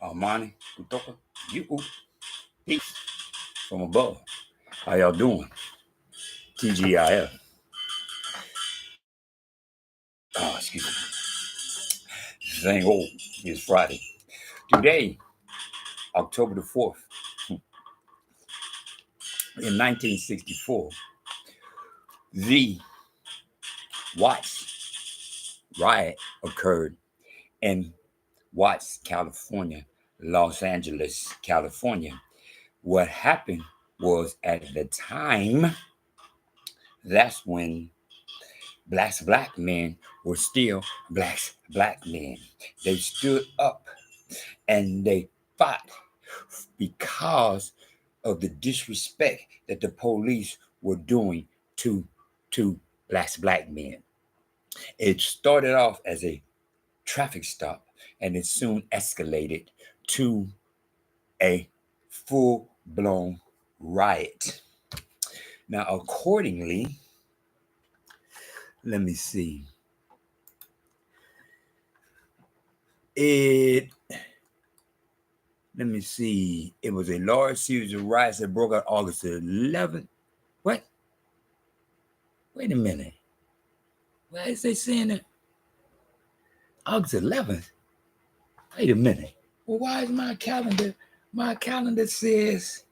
Armani, Utoka, you, peace from above. How y'all doing? TGIF. Oh, excuse me. Saying old is Friday. Today, October the 4th, in 1964, the Watts riot occurred in Watts, California, Los Angeles, California. What happened was at the time, that's when black men were still black men. They stood up and they fought because of the disrespect that the police were doing to to black men. It started off as a traffic stop and it soon escalated to a full-blown riot. Now, accordingly, let me see. It let me see. It was a large series of riots that broke out August 11th. What? Wait a minute. Why is they saying that August 11th? Wait a minute. Well, why is my calendar? My calendar says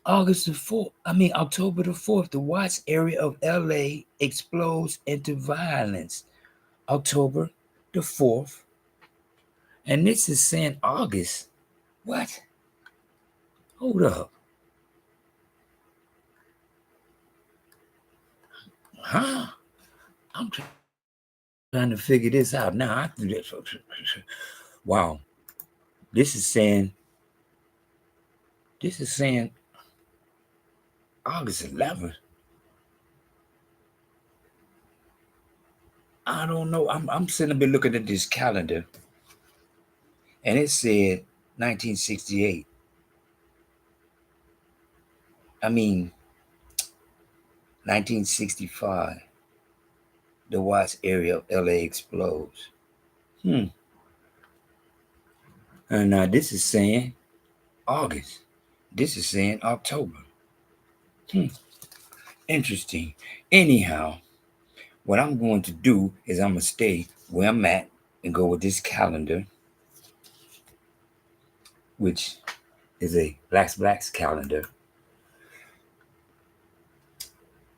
August the 4th. October the 4th. The Watts area of LA explodes into violence. October the 4th. And this is saying August. What? Hold up. Huh? I'm trying to figure this out now. Wow. This is saying August 11th. I don't know. I'm sitting up here looking at this calendar, and it said 1968. I mean, 1965. The Watts area of LA explodes. And now this is saying August. This is saying October. Interesting. Anyhow, what I'm going to do is I'm going to stay where I'm at and go with this calendar, which is a Black's calendar.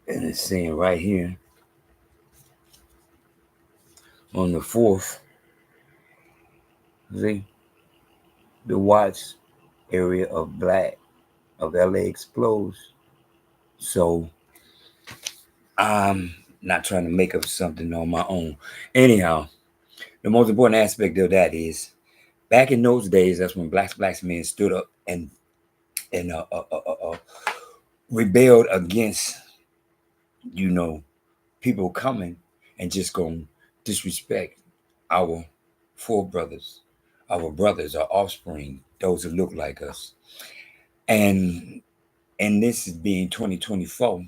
And it's saying right here on the 4th, see, the Watts area of LA explodes. So I'm not trying to make up something on my own. Anyhow, the most important aspect of that is back in those days, that's when black men stood up and rebelled against, people coming and just going to disrespect our forebrothers, our brothers, our offspring, those who look like us. And this is being 2024.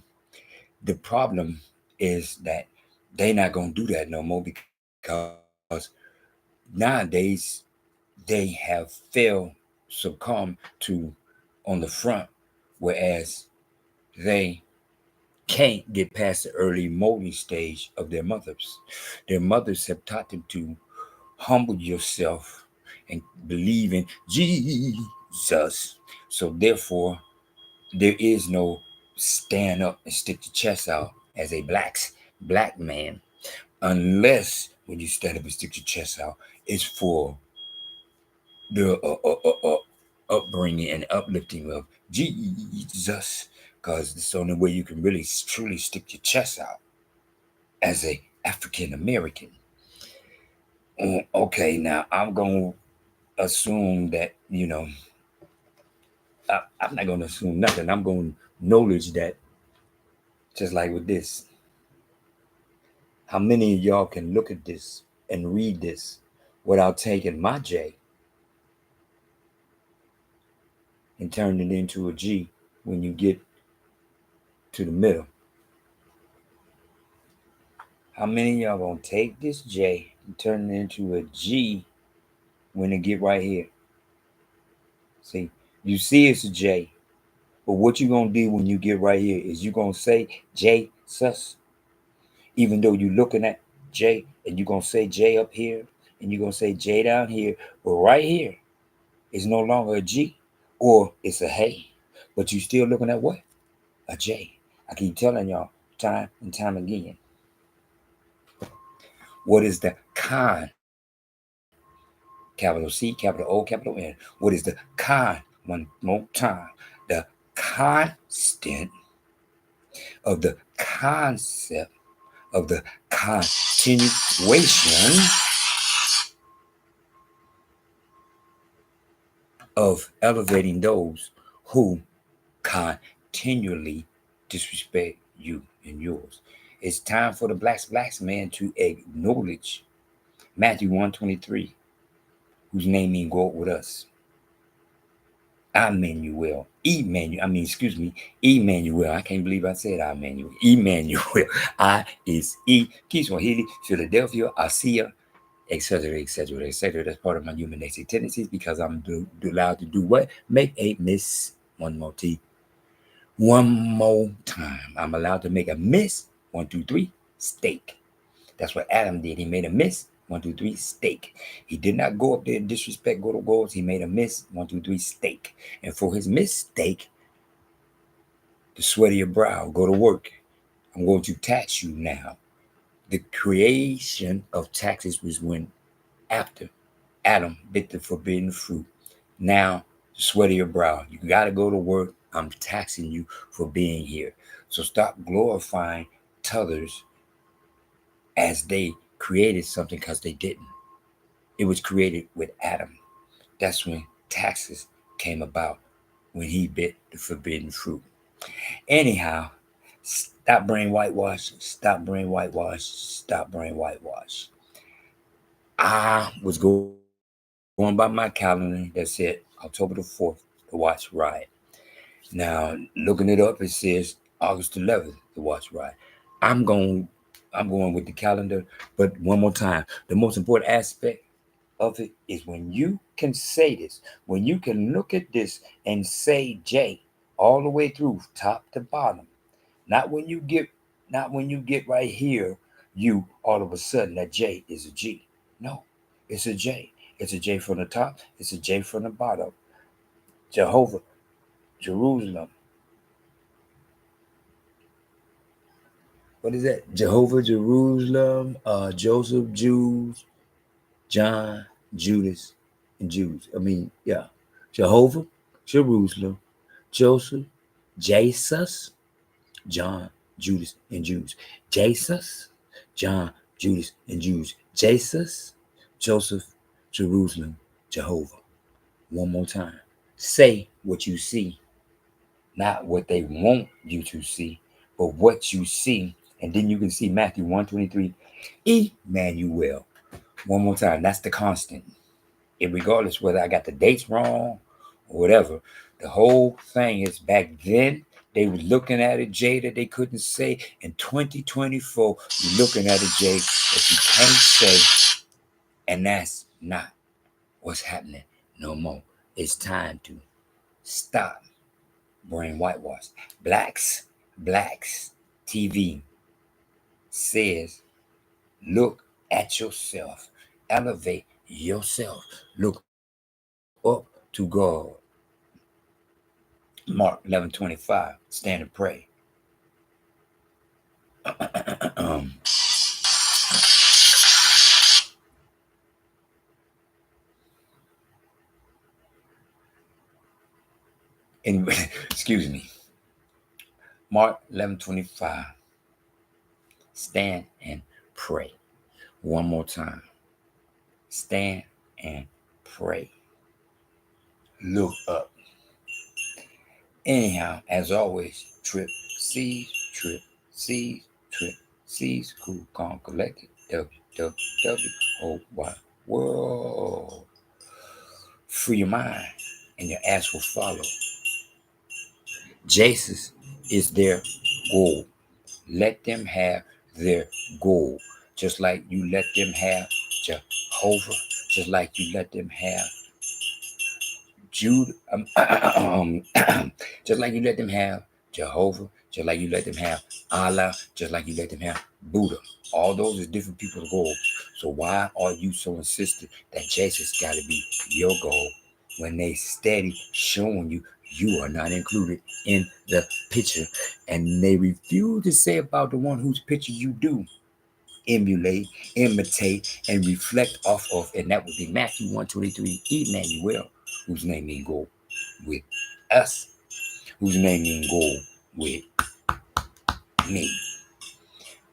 The problem is that they not going to do that no more because nowadays they have succumbed to on the front, whereas they can't get past the early molding stage of their mothers. Their mothers have taught them to humble yourself and believe in Jesus. So therefore, there is no stand up and stick your chest out as a black man, unless when you stand up and stick your chest out, it's for the upbringing and uplifting of Jesus, because it's the only way you can really truly stick your chest out as a African American. Okay, now I'm gonna assume that I'm not gonna assume nothing. I'm gonna knowledge that, just like with this. How many of y'all can look at this and read this without taking my J and turning it into a G when you get to the middle? How many of y'all gonna take this J and turn it into a G when it get right here. See, you see it's a J, but what you gonna do when you get right here is you gonna say J sus, even though you looking at J, and you gonna say J up here, and you gonna say J down here, but right here is no longer a G, or it's a hey, but you still looking at what? A J. I keep telling y'all time and time again. What is the con? Capital C, capital O, capital N. What is the con? One more time. The constant of the concept of the continuation of elevating those who continually disrespect you and yours. It's time for the blacks man to acknowledge Matthew 123, whose name means go up with us. Emmanuel. Emmanuel. I can't believe I said Emmanuel. Emmanuel. I is E. Kiswahili, Philadelphia, Asia, etc., etc., etc. That's part of my human nature tendencies because I'm allowed to do what? Make a miss. One more T. One more time. I'm allowed to make a miss. 1, 2, 3. Steak. That's what Adam did. He made a miss. 1, 2, 3. Steak. He did not go up there and disrespect go to goals. He made a miss. 1, 2, 3. Steak. And for his mistake, the sweat of your brow, go to work. I'm going to tax you now. The creation of taxes was when after Adam bit the forbidden fruit. Now, the sweat of your brow. You got to go to work. I'm taxing you for being here. So stop glorifying others as they created something because they didn't. It was created with Adam. That's when taxes came about, when he bit the forbidden fruit. Anyhow, stop brain whitewash, stop brain whitewash, stop brain whitewash. I was going by my calendar that said October the 4th, the watch ride. Now, looking it up, it says August 11th, the watch ride. I'm going I'm going with the calendar, but one more time. The most important aspect of it is when you can say this, when you can look at this and say J all the way through top to bottom. Not when you get not when you get right here, you all of a sudden that J is a G. No, it's a J. It's a J from the top, it's a J from the bottom. Jehovah, Jerusalem. What is that? Jehovah, Jerusalem, Joseph, Jews, John, Judas, and Jews. Yeah. Jehovah, Jerusalem, Joseph, Jesus, John, Judas, and Jews. Jesus, John, Judas, and Jews. Jesus, Joseph, Jerusalem, Jehovah. One more time. Say what you see, not what they want you to see, but what you see. And then you can see Matthew 123, Emmanuel. One more time. That's the constant. And regardless whether I got the dates wrong or whatever, the whole thing is back then they was looking at a J that they couldn't say. In 2024, you're looking at a J that you can't say, and that's not what's happening no more. It's time to stop brain whitewash. Blacks TV says, look at yourself, elevate yourself, look up to God. Mark 11:25. Stand and pray. And excuse me. Mark 11:25. Stand and pray. One more time. Stand and pray. Look up. Anyhow, as always, trip C's, trip C's, cool, calm, collected, WWW, whole wide world. Free your mind, and your ass will follow. Jesus is their goal. Let them have their goal. Just like you let them have Jehovah, just like you let them have Jude, just like you let them have Jehovah, just like you let them have Allah, just like you let them have Buddha. All those is different people's goals. So why are you so insistent that Jesus got to be your goal when they steady showing you you are not included in the picture, and they refuse to say about the one whose picture you do emulate, imitate, and reflect off of, and that would be Matthew 1:23, Emmanuel, whose name means go with us, whose name means go with me.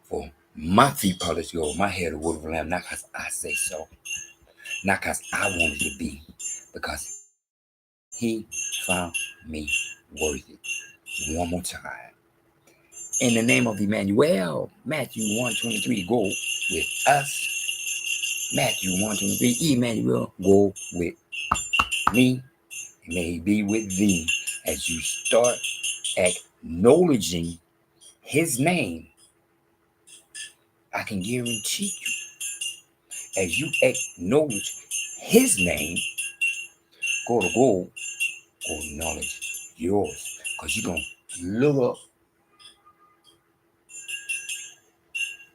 For my feet polished gold, my hair the wood of the lamb, not because I say so, not because I wanted to be, because he found me worthy. One more time. In the name of Emmanuel, Matthew 1:23, go with us. Matthew 1:23, Emmanuel, go with me, may he be with thee. As you start acknowledging his name, I can guarantee you, as you acknowledge his name, go acknowledge yours. Because you're going to look up,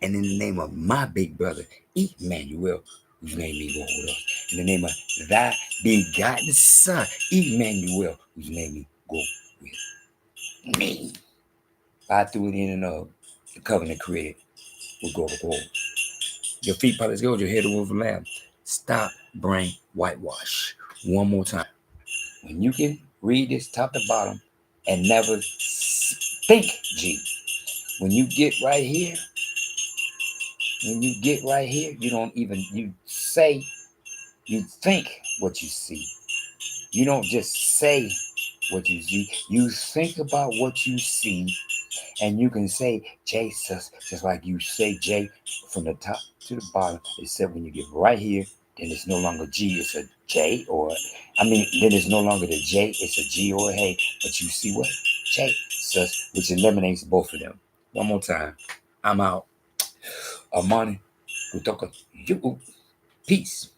and in the name of my big brother, Emmanuel, whose name is go with us. In the name of thy begotten son, Emmanuel, whose name is go with me. I threw it in and the covenant created with go to go. Your feet polished gold, your head over the lamb. Stop brain whitewash. One more time. When you can read this top to bottom and never think G. When you get right here, you don't even, you say, you think what you see. You don't just say what you see. You think about what you see, and you can say Jesus, just like you say J from the top to the bottom, except when you get right here, then it's no longer G, it's a J, then it's no longer the J, it's a G or a Hey, but you see what? Jesus, which eliminates both of them. One more time. I'm out. Amani, Kutoka, you, peace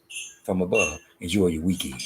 from above. Enjoy your weekend.